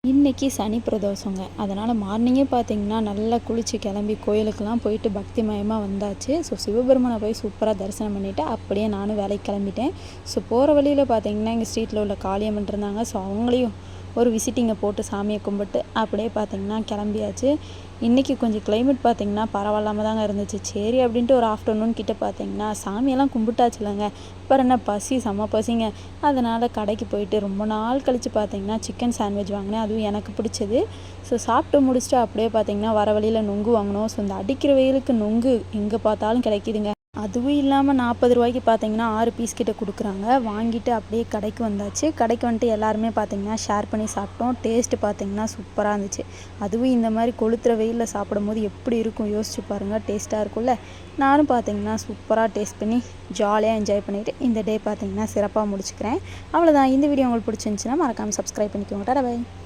இன்றைக்கி சனி பிரதோஷங்க. அதனால் மார்னிங்கே பார்த்தீங்கன்னா நல்லா குளித்து கிளம்பி கோயிலுக்கெல்லாம் போயிட்டு பக்திமயமாக வந்தாச்சு. சிவபெருமானை போய் சூப்பராக தரிசனம் பண்ணிவிட்டு அப்படியே நானும் வேலைக்கு கிளம்பிட்டேன். போகிற வழியில் பார்த்தீங்கன்னா எங்கள் ஸ்ட்ரீட்டில் உள்ள காளியம்மன் இருந்தாங்க. அவங்களையும் ஒரு விசிட்டிங்கை போட்டு சாமியை கும்பிட்டு அப்படியே பார்த்தீங்கன்னா கிளம்பியாச்சு. இன்றைக்கி கொஞ்சம் கிளைமேட் பார்த்திங்கன்னா பரவாயில்லாமல் தாங்க இருந்துச்சு. சரி அப்படின்ட்டு ஒரு ஆஃப்டர்நூன் கிட்டே பார்த்தீங்கன்னா சாமியெல்லாம் கும்பிட்டாச்சு இல்லைங்க. அப்புறம் என்ன செம்ம பசிங்க. அதனால் கடைக்கு போயிட்டு ரொம்ப நாள் கழித்து பார்த்தீங்கன்னா சிக்கன் சாண்ட்விச் வாங்கினேன். அதுவும் எனக்கு பிடிச்சது. சாப்பிட்டு முடிச்சுட்டு அப்படியே பார்த்தீங்கன்னா வர வழியில் நொங்கு வாங்கினோம். இந்த அடிக்கிற வெயிலுக்கு நொங்கு எங்கே பார்த்தாலும் கிடைக்கிதுங்க. அதுவும் இல்லாமல் 40 ரூபாய்க்கு பார்த்தீங்கன்னா 6 பீஸ் கிட்ட கொடுக்குறாங்க. வாங்கிட்டு அப்படியே கடைக்கு வந்தாச்சு. கடைக்கு வந்துட்டு எல்லாருமே பார்த்தீங்கன்னா ஷேர் பண்ணி சாப்பிட்டோம். டேஸ்ட்டு பார்த்தீங்கன்னா சூப்பராக இருந்துச்சு. அதுவும் இந்த மாதிரி கொளுத்துற வெயிலில் சாப்பிடும்போது எப்படி இருக்கும் யோசிச்சு பாருங்கள். டேஸ்ட்டாக இருக்கும்ல. நானும் பார்த்தீங்கன்னா சூப்பராக டேஸ்ட் பண்ணி ஜாலியாக என்ஜாய் பண்ணிவிட்டு இந்த டே பார்த்தீங்கன்னா சிறப்பாக முடிச்சுக்கிறேன். அவ்வளோதான். இந்த வீடியோ உங்களுக்கு பிடிச்சிருந்துச்சுன்னா மறக்காமல் சப்ஸ்கிரைப் பண்ணிக்கோங்க. Tata bye.